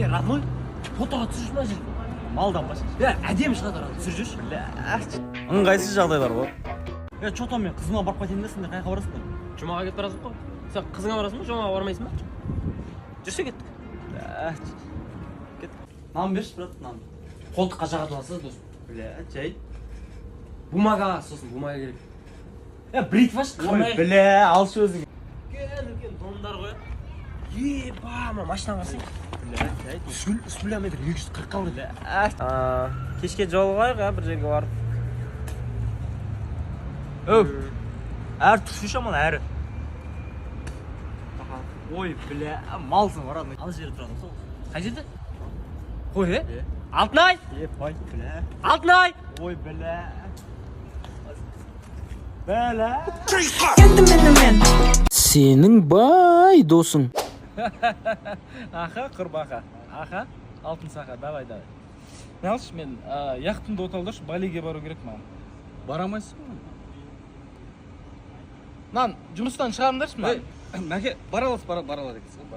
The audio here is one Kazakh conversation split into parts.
родной, фотоға түсірші ма жүріп? Малдан башы. Әдемі шығады арады, түсір жүрші. Ыңғайсыз жағдайлар ғой. Чотан мен қызыма барып қайтайын да, сендер қайқа барасың ба? Жұмаға кетіп барасың ғой. Сен қызыңа барасың ба, жұмаға бармайсың ба? Жүрсе кеттік. Нан берші, брат, нан. Қолтыққа жағатып алсыз, дос. Жай. Бумага, сосын бумага керек. Бритва шы, қамай. Алшы өзің. Үлкен тондар ғой. Ема, машина барсың. Үсбілі метр 240 қалды. Кешке жолығайық, бір жерге барып. Әрі түсі шамал, әрі. Ой, малсың бар адың. Ал жері тұрадың сол. Қай жерде? Қой, Алтынай! Бай, Алтынай! Ой, Сенің бай досың. Аха, құрбақа. Аха, алтын сақа, давай. Не алшы, мен яқтымды оталдыршы, Балиге бару керек маған. Барамайсың ба? Нан, жұмыстан шығарымдаршы ма? Мәке, баралас екенсің.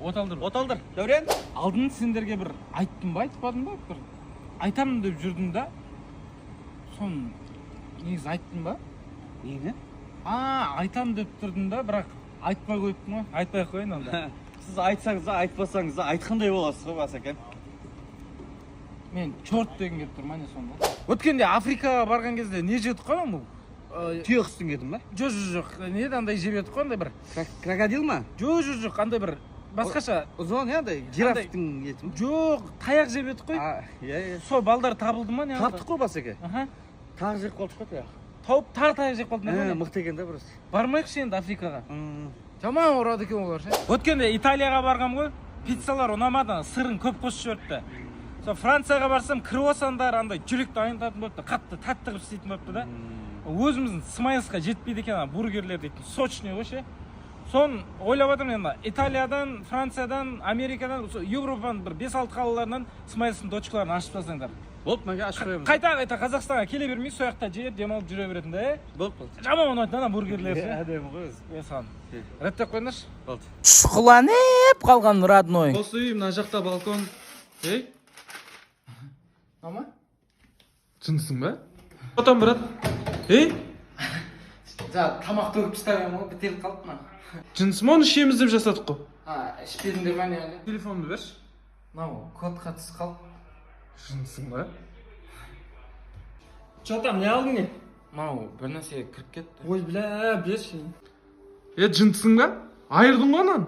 Оталдыр. Дәурен? Алдын сендерге бір айттым ба, айтпадым ба? Бір айтамын деп жүрдім да. Сон негіз айттым ба? Нені? Айтам деп тұрдым да, бірақ айтпай қойыптым ғой. Айтпай қойын онда. Сіз айтсаңыз да, айтпасаңыз да, айтқандай боласыз ғой, Басекен. Мен чорт деген келіп тұрма не сонда. Өткенде Африкаға барған кезде не жедік қой бұл? Түйек үстін кетін ба? Жоқ, не андай жеп едік қой, андай бір. Крокодил ма? Жоқ, андай бір басқаша. Ұзын, андай жирафтың еті ма? Жоқ, таяқ жеп едік қой. Иә. Сол балдар табылды ма не? Таптық қой, Басеке. Тағы жеп қалдық қой, таяқ. Тауып таяқ жеп қалды ма? Мықты екен да, біраз. Бармайықшы енді Африкаға. Жаман ұрады екен олар ше. Өткенде Италияға барғам ғой, пиццалар ұнамады, сырын көп қосып жіберіпті. Сол Францияға барсам, круассандар андай жүректі айнытатын болыпты, қатты тәтті қылып істейтін болыпты да. Өзіміздің смайлсқа жетпейді екен бургерлер дейтін, сочный ғой ше. Сон ойлап отырмын енді Италиядан, Франциядан, Америкадан, Европаның бір 5-6 қалаларынан смайлстың точкаларын ашып тастаңдар. Болып, мәке ашып қоямыз. Қайта Қазақстанға келе бермей, сол жақта жеп, демалып жүре беретін да. Болды. Жаман ұнайтын ана бургерлер ше. Әдемі ғой өзі. Сан. Реттеп қойыңдаршы. Болды. Шұғыланып қалған родной. Осы үй, мына жақта балкон. Ей? Ама? Жынсың ба? Отан, брат. Ей? Тамақ төгіп тастағам ғой, бітеліп қалды ма? Жынсы ма, оны ішеміз деп жасадық қой. Ішпедім деп мәне әлі. Телефонды берші. Мынау код қатыс қал. Жынсың ба? Чотам, не алдың не? Мынау бір нәрсеге кіріп кетті. Ой, берші. Жынсың ба? Айырдың ғой анан?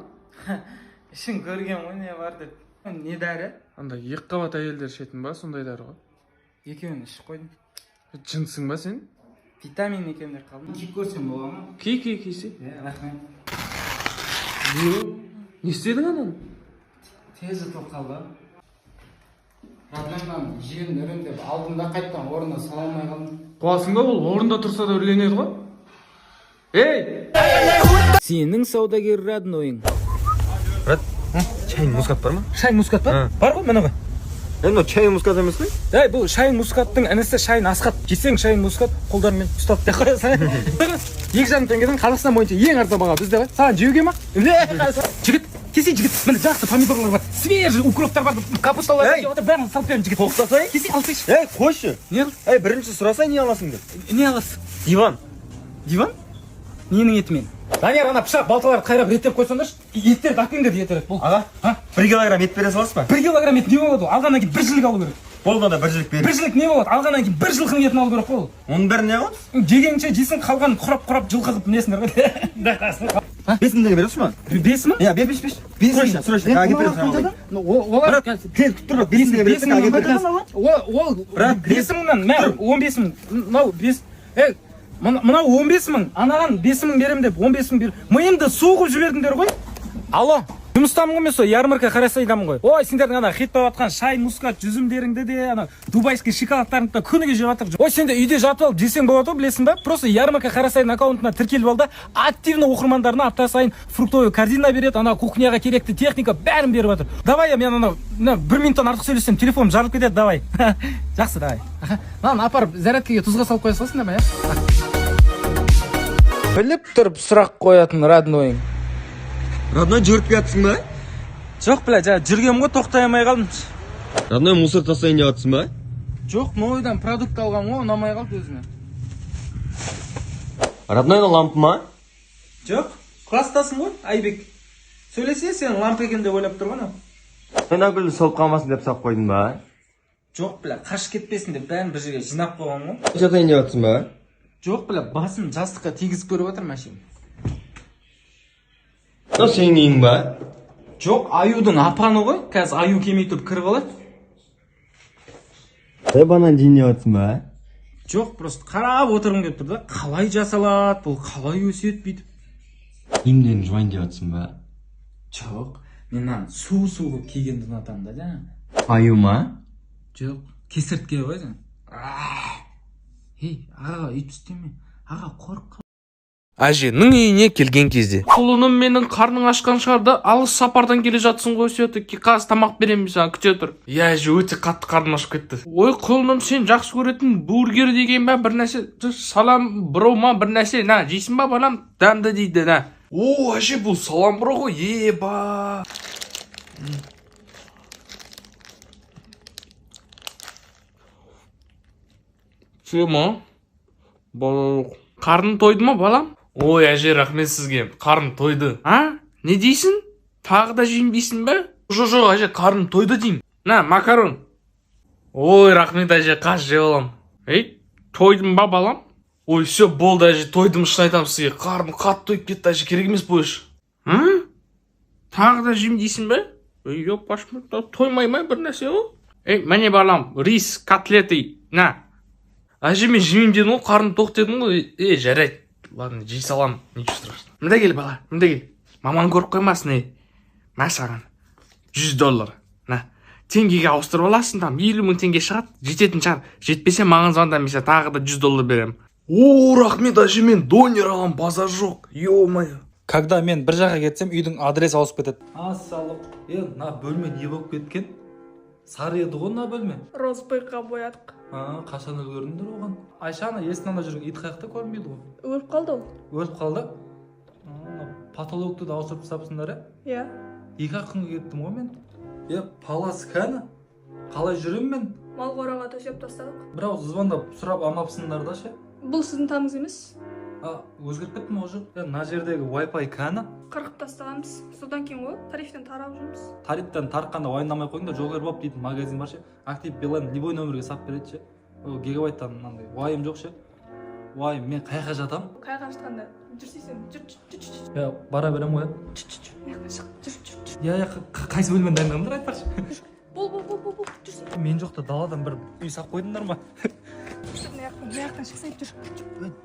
Ішін көрген ғой не бар деп. Не дәрі? Андай екі қабат әйелдер ішетін ба, сондай дәрі ғой? Екеуін ішіп қойдым. Жынсың ба сен? Витамин екендер қалдым. Киіп көрсем бола ма? Кисе. Рахмет. Не істедің анан? Тез ұтылып қалды. Радамнан жерін үріндеп алдым да қайттан орнына сала алмай қалдым. Қуасың ба бұл? Орында тұрса да үрленеді ғой? Ей! Сенің саудагер роднойың. Брат, шайын мускат бар ма? Шайын мускат бар? Бар ғой, мына ғой. Енді шайын мускат емес пе? Бұл шайын мускаттың інісі шайын асқат. Жесең шайын мускат қолдарымен ұстап деп қоясың. 2 жарым теңгеден Қазақстан бойынша ең арзан баға бізде ғой. Саған жеуге ма? Жігіт, кесе жігіт. Міне жақсы помидорлар бар, свежий укроптар бар, капусталар бар. Бәрін салып беремін жігіт. Тоқтасай? Кесе алсайшы. Қойшы. Не? Бірінші сұрасай не аласың деп. Не аласың? Диван. Диван? Ненің етімен? Данияр, ана пышақ балталарды қайрап реттеп қойсаңдаршы. Еттерді әкеңдер етерек бол. Аға, 1 килограмм ет бере саласыз ба? 1 килограмм ет не болады ол? Алғаннан кейін 1 жылық алу керек. Болғанда 1 жылық беріп. 1 жылық не болады? Алғаннан кейін 1 жылқының етін алу керек қой. Оның бәрі не қылады? Жегенше жесін, қалғанын құрап жылқы қылып несіңдер ғой. 5 теңге бересіз ба? 5 ма? Иә, 5. Сұрайшы. Аға кеп бересің. Олар күтіп тұр. 5 теңге бересің, аға кеп бересің. Ол 5 мыңнан, мә 15 мың. Мынау 5. Мынау 15 мың. Анаған 5 мың берем деп 15 мың бер. Миымды соғып жібердіңдер ғой. Алло. Жұмыстамын емес ой, ярмарка қарасайдамын ғой. Ой, сендердің ана хит болып жатқан шай, мускат, жүзімдеріңді де, ана дубайский шоколадтарыңды да күніге жеп жатыр. Ой, сен де үйде жатып алып жесең болады ғой, білесің ба? Просто ярмарка қарасайдың аккаунтына тіркеліп ал да, активно оқырмандарына апта сайын фруктовый корзина береді, ана кухняға керекті техника бәрін беріп жатыр. Давай, мен ана 1 минуттан артық сөйлесем, телефоным жарылып кетеді, давай. Жақсы, давай. Маған апарып зарядкаға тұзға салып қоя саласың да ма, я? Біліп тұрып сұрақ қоятын роднойың. Родной жүгіріп келатсың ба? Жоқ, бля, жүргем ғой, тоқтай алмай қалдым. Родной, мусор тастайын деп жатсың ба? Жоқ, мойдан продукт алғам ғой, ұнамай қалды өзіме. Родной, лампы ма? Жоқ, класстасың ғой, Айбек. Сөйлесе, сен лампа екен деп ойлап тұрған. Мен гүлді солып қалмасын деп сап қойдың ба? Жоқ, бля, қашып кетпесін деп бәрін бір жерге жинап қойған ғой. Жатайын деп жатсың ба? Жоқ, бля, басын жастыққа тигізіп көріп отыр машина. Сенің үйің ба? Жоқ, Аюдың апаны ғой, қазір Аю келмей тұрып кіріп алады. Банан жейін деп жатсың ба? Жоқ, просто қарап отырғым келіп тұр да, қалай жасалады, бұл қалай өседі бүйтіп. Киімдерін жуайын деп жатсың ба? Жоқ, мен су-су кигенді ұнатамын да, жаңа. Аю ма? Жоқ, кесіртке ғой жаңа. Ей, аға, үйтіп істеме. Аға, қорыққа. Әженің үйіне келген кезде құлыным, менің қарның ашқан шығар да, алыс сапардан келе жатсың ғой, сөйтіп қазір тамақ беремін саған, күте тұр. Иә, әже өте қатты қарным ашып кетті. Ой құлыным, сен жақсы көретін бургер деген ба бір нәрсе, салам бро ма бір нәрсе, на жейсің ба балам, дәмді дейді, на. О, әже, бұл салам бро ғой, еба. Ше ма? Қарның тойды ма балам? Ой, әже, рахмет сізге. Қарным тойды. А? Не дейсің? Тағы да жейін дейсің бе? Жоқ, әже, қарным тойды деймін. На, макарон. Ой, рахмет әже, қаш жеп алам. Ей, тойдым ба балам? Ой, все, болды әже, тойдым, шын айтамын сізге. Қарным қатты тойып кетті әже, керек емес бойыш. Тағы да жейін дейсің бе? Ей, жоқ, пашмыр, тоймай ма бір нәрсе о? Ей, мәне балам, рис, котлеты, на. Әже, мен жемеймін дедім ғой, қарным тоқ дедім ғой. Жарайды. Ладно, жей салам, ничего страшного. Мында кел, бала, мында кел. Маман көріп қоймасын, Мә саған. $100. На. Теңгеге ауыстырып аласың, там 50 000 теңге шығады. Жететін шығар. Жетпесе маған звонда, мен тағы да $100 берем. О, рахмет, әже, мен донер алам, базар жоқ. Ё-моё. Когда мен бір жаққа кетсем, үйдің адресі ауысып кетеді. Ассалам. На бөлме не болып кеткен? Сары еді ғой, на бөлме. Розбойға боядық. Қашан үлгердіңдер оған? Айшаны есінанда жүрген ит қаяқта көрінбейді ғой. Өліп қалды ол. Өліп қалды? Патологты да ауыстырып тастапсыңдар, Иә. 2 күнге кеттім ғой мен. Палас кәні? Қалай жүрем мен? Мал қораға төсеп тастадық. Бірақ звондап сұрап алмапсыңдар да ше? Бұл сіздің таңыз емес. Өзгеріп кеттім ғой жоқ. Мына жердегі Wi-Fi кәні? Қырқып тастағанбыз. Содан кейін ғой, тарифтен тарап жүрміз. Тарифтен тарыққанда уайымдамай қойыңдар, жогер боп дейтін магазин бар ше. Актив Билайн любой нөмірге сап береді ше. Гигабайттан мынандай уайым жоқ ше. Уайым, мен қайқа жатам? Қайға жатқанда жүрсейсің, жүр. Я бара берем ғой. Жүр. Я қайсы бөлмені дайындаңдар айтпақшы. Бол, жүрсей. Мен жоқта даладан бір үй сап қойдыңдар ма? Маяқтан шықсайып жүр.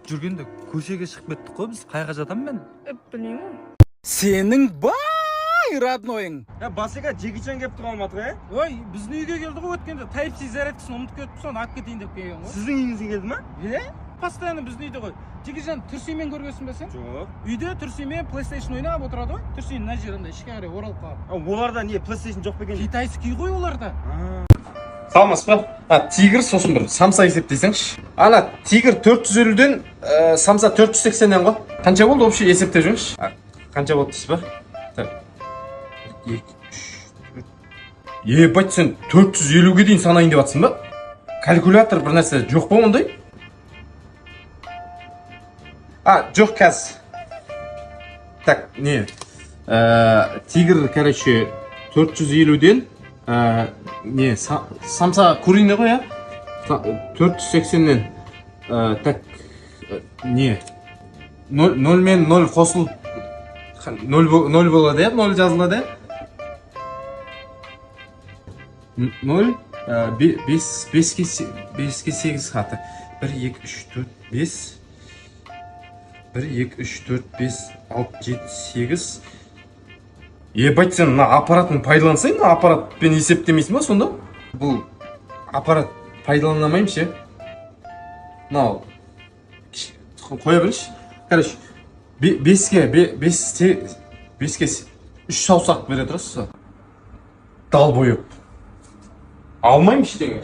Жүргенде көшеге шығып кеттік қой біз. Қайға жатам мен? Білмеймін. Сенің бай роднойың. Басыға Джеки Чан келіп тұрған алматыға, Ой, біздің үйге келді ғой өткенде. Type-C зарядкасын ұмытып кетіп, соны алып кетейін деп келген ғой. Сіздің үйіңізге келді ма? Постоянно біздің үйде ғой. Джекижан Түрсеймен көргенсің бе сен? Жоқ. Үйде Түрсеймен PlayStation ойнап отырады ғой. Түрсей мына жерінде ішке қарай оралып қалады. Оларда не PlayStation жоқ па екен? Китайский ғой оларда. Саламатсыз ба? Тигр сосын бір самса есептесеңші. Ана тигр 450-ден самса 480-ден ғой. Қанша болды вообще есептеп жүріңізші? Қанша болды дейсіз ба? Так. 2 3 Ебать, сен 450-ге дейін санайын деп жатсың ба? Калькулятор бір нәрсе жоқ па ондай? Жоқ қазір. Так, не? Тигр, короче, 450-ден не, самса куриный ғой, 480-ден так, не, 0 мен 0 қосылып 0 болады, 0 жазылады, 0 5-ке 8 хаты. 1 2 3 4 5 1 2 3 4 5 6 7 8. Ебать, сен мына аппаратын пайдалансаң, мына аппаратпен есептемейсің ба сонда? Бұл аппарат пайдаланамаймын ше. Мынау қоя беріңізші. Короче, 5-ке 3 саусақ бере тұрасыз. Дал бойып. Алмаймын ештеңе.